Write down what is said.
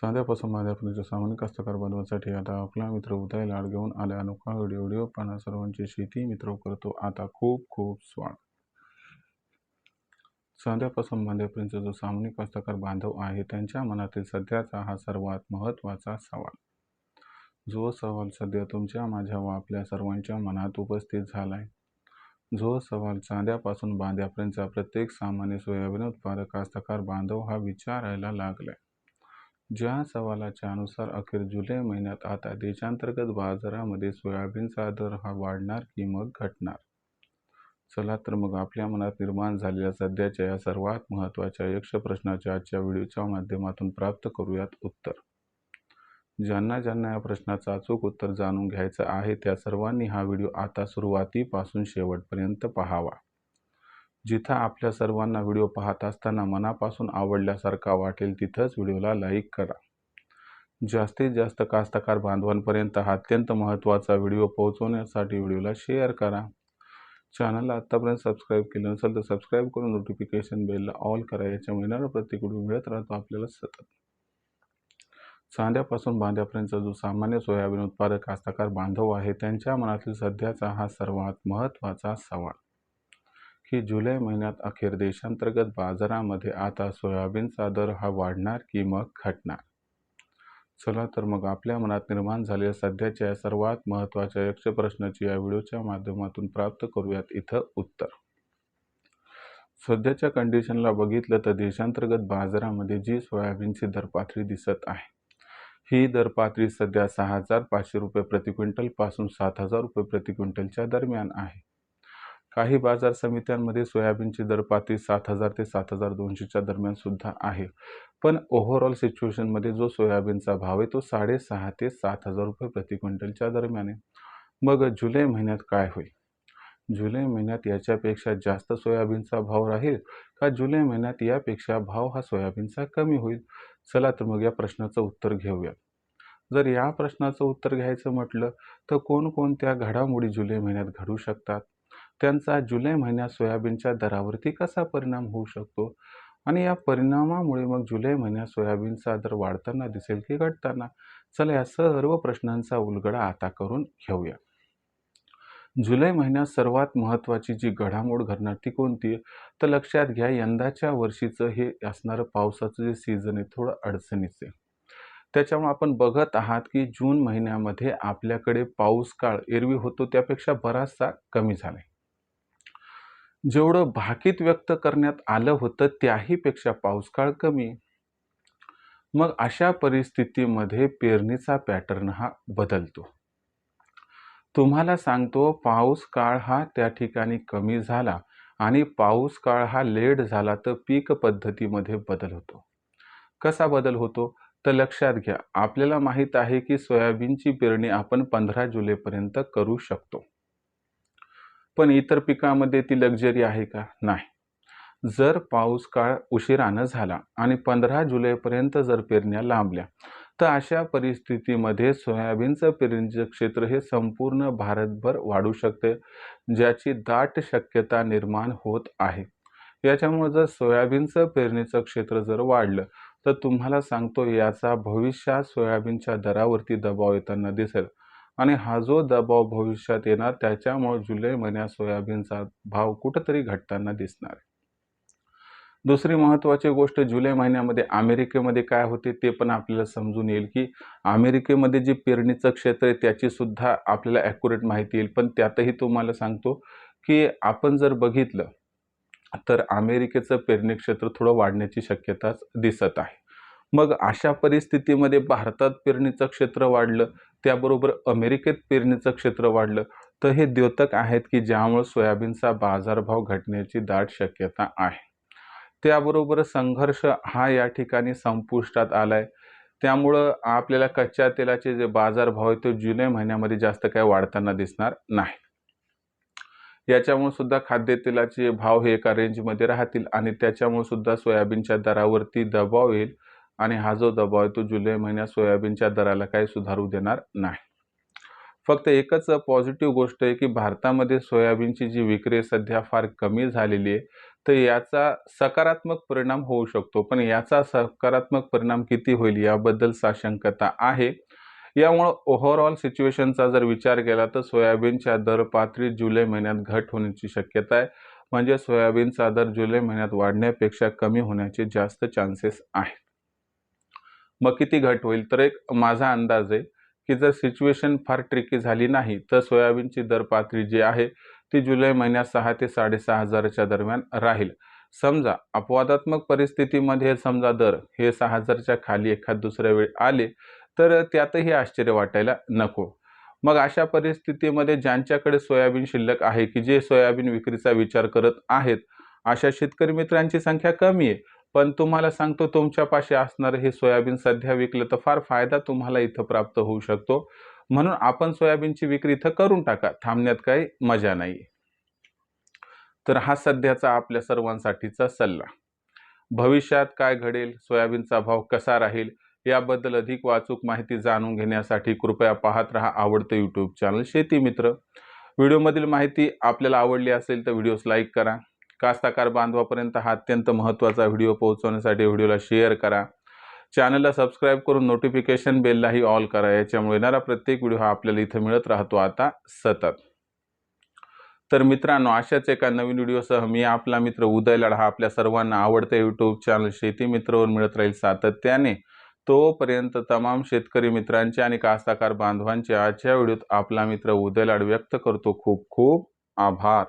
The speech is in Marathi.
साध्यापासून माझ्यापर्यंत सामान्य कास्तकार बनवण्यासाठी आता आपला मित्र उदय लाड घेऊन आला अनोखा व्हिडिओ पाहणा सर्वांची शेती मित्र करतो आता खूप खूप स्वागत. साध्यापासून बांध्यापर्यंत जो सामान्य कास्तकार बांधव आहे त्यांच्या मनातील सध्याचा हा सर्वात महत्त्वाचा सवाल. जो सवाल सध्या तुमच्या माझ्या व आपल्या सर्वांच्या मनात उपस्थित झालाय. जो सवाल साध्यापासून बांध्यापर्यंत प्रत्येक सामान्य सोयाबीन उत्पादक कास्तकार बांधव हा विचारायला लागलाय. ज्या सवालाच्या अनुसार अखेर जुलै महिन्यात आता देशांतर्गत बाजारामध्ये सोयाबीनचा दर हा वाढणार की मग घटणार. चला तर मग आपल्या मनात निर्माण झालेल्या सध्याच्या या सर्वात महत्त्वाच्या यक्ष प्रश्नाच्या आजच्या व्हिडिओच्या माध्यमातून प्राप्त करूयात उत्तर. ज्यांना या प्रश्नाचं अचूक उत्तर जाणून घ्यायचं आहे त्या सर्वांनी हा व्हिडिओ आता सुरुवातीपासून शेवटपर्यंत पाहावा. जिथं आपल्या सर्वांना व्हिडिओ पाहत असताना मनापासून आवडल्यासारखा वाटेल तिथंच व्हिडिओला लाईक करा. जास्तीत जास्त कास्तकार बांधवांपर्यंत हा अत्यंत महत्त्वाचा व्हिडिओ पोहोचवण्यासाठी व्हिडिओला शेअर करा. चॅनलला आत्तापर्यंत सबस्क्राईब केलं नसेल तर सबस्क्राईब करून नोटिफिकेशन बेलला ऑल करा. याच्यामुळे येणारा प्रत्येक व्हिडिओ मिळत राहतो आपल्याला सतत. साध्यापासून बांध्यापर्यंत जो सामान्य सोयाबीन उत्पादक कास्तकार बांधव आहे त्यांच्या मनातील सध्याचा हा सर्वात महत्त्वाचा सवाल की जुलै महिन्यात अखेर देशांतर्गत बाजारामध्ये आता सोयाबीनचा दर हा वाढणार की मग घटणार. चला तर मग आपल्या मनात निर्माण झालेल्या सध्याच्या या सर्वात महत्त्वाच्या यक्ष प्रश्नाची या व्हिडिओच्या माध्यमातून प्राप्त करूयात इथं उत्तर. सध्याच्या कंडिशनला बघितलं तर देशांतर्गत बाजारामध्ये जी सोयाबीनची दरपातळी दिसत आहे ही दरपातळी सध्या 6,500 रुपये प्रति क्विंटल पासून 7,000 रुपये प्रति क्विंटलच्या दरम्यान आहे. काही बाजार समित्यांमध्ये सोयाबीनची दरपातळी 7,000 ते 7,200च्या दरम्यान सुद्धा आहे. पण ओव्हरऑल सिच्युएशनमध्ये जो सोयाबीनचा भाव आहे तो 6,500 ते 7,000 रुपये प्रति क्विंटलच्या दरम्यान आहे. मग जुलै महिन्यात काय होईल? जुलै महिन्यात याच्यापेक्षा जास्त सोयाबीनचा भाव राहील का जुलै महिन्यात यापेक्षा भाव हा सोयाबीनचा कमी होईल? चला तर मग या प्रश्नाचं उत्तर घेऊया. जर या प्रश्नाचं उत्तर घ्यायचं म्हटलं तर कोणकोणत्या घडामोडी जुलै महिन्यात घडू शकतात, त्यांचा जुलै महिन्यात सोयाबीनच्या दरावरती कसा परिणाम होऊ शकतो आणि या परिणामामुळे मग जुलै महिन्यात सोयाबीनचा दर वाढताना दिसेल की घटताना. चला या सर्व प्रश्नांचा उलगडा आता करून घेऊया. जुलै महिन्यात सर्वात महत्त्वाची जी घडामोड घडणार ती कोणती तर लक्षात घ्या, यंदाच्या वर्षीचं हे असणारं पावसाचं जे सीझन आहे थोडं अडचणीचं आहे. त्याच्यामुळे आपण बघत आहात की जून महिन्यामध्ये आपल्याकडे पाऊस काळ एरवी होतो त्यापेक्षा बराचसा कमी झालाय. जेवढं भाकीत व्यक्त करण्यात आलं होतं त्याहीपेक्षा पाऊस काळ कमी. मग अशा परिस्थितीमध्ये पेरणीचा पॅटर्न हा बदलतो. तुम्हाला सांगतो पाऊस काळ हा त्या ठिकाणी कमी झाला आणि पाऊस काळ हा लेट झाला तर पीक पद्धतीमध्ये बदल होतो. कसा बदल होतो तर लक्षात घ्या, आपल्याला माहीत आहे की सोयाबीनची पेरणी आपण 15 जुलैपर्यंत करू शकतो. पण इतर पिकामध्ये ती लक्झरी आहे का? नाही. जर पाऊस काळ उशिरानं झाला आणि 15 जुलैपर्यंत जर पेरण्या लांबल्या तर अशा परिस्थितीमध्ये सोयाबीनचं पेरणीचं क्षेत्र हे संपूर्ण भारतभर वाढू शकते, ज्याची दाट शक्यता निर्माण होत आहे. याच्यामुळे जर सोयाबीनचं पेरणीचं क्षेत्र जर वाढलं तर तुम्हाला सांगतो याचा भविष्यात सोयाबीनच्या दरावरती दबाव येताना दिसेल आणि हा जो दबाव भविष्यात येणार त्याच्यामुळे जुलै महिन्यात सोयाबीनचा भाव कुठंतरी घटताना दिसणार आहे. दुसरी महत्त्वाची गोष्ट, जुलै महिन्यामध्ये अमेरिकेमध्ये काय होते ते पण आपल्याला समजून येईल की अमेरिकेमध्ये जे पेरणीचं क्षेत्र आहे त्याची सुद्धा आपल्याला ॲक्युरेट माहिती येईल. पण त्यातही तुम्हाला सांगतो की आपण जर बघितलं तर अमेरिकेचं पेरणी क्षेत्र थोडं वाढण्याची शक्यताच दिसत आहे. मग अशा परिस्थितीमध्ये भारतात पेरणीचं क्षेत्र वाढलं त्याबरोबर अमेरिकेत पेरणीचं क्षेत्र वाढलं तर हे द्योतक आहेत की ज्यामुळे सोयाबीनचा बाजारभाव घटण्याची दाट शक्यता आहे. त्याबरोबर संघर्ष हा या ठिकाणी संपुष्टात आलाय. त्यामुळं आपल्याला कच्च्या तेलाचे जे बाजारभाव आहेत ते जुलै महिन्यामध्ये जास्त काय वाढताना दिसणार नाही. याच्यामुळे सुद्धा खाद्यतेलाचे भाव हे एका रेंजमध्ये राहतील आणि त्याच्यामुळे सुद्धा सोयाबीनच्या दरावरती दबाव येईल आणि हा जो दबाव आहे तो जुलै महिन्यात सोयाबीनच्या दराला काही सुधारू देणार नाही. फक्त एकच पॉझिटिव्ह गोष्ट आहे की भारतामध्ये सोयाबीनची जी विक्री सध्या फार कमी झालेली आहे. तर याचा सकारात्मक परिणाम होऊ शकतो, पण याचा सकारात्मक परिणाम किती होईल याबद्दल साशंकता आहे. यामुळं ओव्हरऑल सिच्युएशनचा जर विचार केला तर सोयाबीनच्या दर पातळीत जुलै महिन्यात घट होण्याची शक्यता आहे. म्हणजे सोयाबीनचा दर जुलै महिन्यात वाढण्यापेक्षा कमी होण्याचे जास्त चान्सेस आहेत. मग किती घट होईल? तर एक माझा अंदाज आहे की जर सिच्युएशन फार ट्रिकी झाली नाही तर सोयाबीनची दर पातळी जी आहे ती जुलै महिन्यात 6 ते 6,500च्या दरम्यान राहील. समजा अपवादात्मक परिस्थितीमध्ये समजा दर हे 6,000च्या खाली एखाद दुसऱ्या वेळी आले तर त्यातही आश्चर्य वाटायला नको. मग अशा परिस्थितीमध्ये ज्यांच्याकडे सोयाबीन शिल्लक आहे की जे सोयाबीन विक्रीचा विचार करत आहेत, अशा शेतकरी मित्रांची संख्या कमी आहे. पण तुम्हाला सांगतो तुमच्यापाशी असणारं हे सोयाबीन सध्या विकलं तर फार फायदा तुम्हाला इथं प्राप्त होऊ शकतो. म्हणून आपण सोयाबीनची विक्री इथं करून टाका. थांबण्यात काही मजा नाही. तर हा सध्याचा आपल्या सर्वांसाठीचा सल्ला. भविष्यात काय घडेल, सोयाबीनचा भाव कसा राहील याबद्दल अधिक अचूक माहिती जाणून घेण्यासाठी कृपया पाहत रहा आवडतं यूट्यूब चॅनल शेती मित्र. व्हिडिओमधील माहिती आपल्याला आवडली असेल तर व्हिडिओस लाईक करा. कास्तकार बांधवापर्यंत हा अत्यंत महत्त्वाचा व्हिडिओ पोहोचवण्यासाठी व्हिडिओला शेअर करा. चॅनलला सबस्क्राईब करून नोटिफिकेशन बेललाही ऑल करा. याच्यामुळे येणारा प्रत्येक व्हिडिओ हा आपल्याला इथं मिळत राहतो आता सतत. तर मित्रांनो, अशाच एका नवीन व्हिडिओसह मी आपला मित्र उदय लाड हा आपल्या सर्वांना आवडते यूट्यूब चॅनल शेती मित्रवर मिळत राहील सातत्याने. तोपर्यंत तमाम शेतकरी मित्रांचे आणि कास्तकार बांधवांचे आजच्या व्हिडिओत आपला मित्र उदय लाड व्यक्त करतो खूप खूप आभार.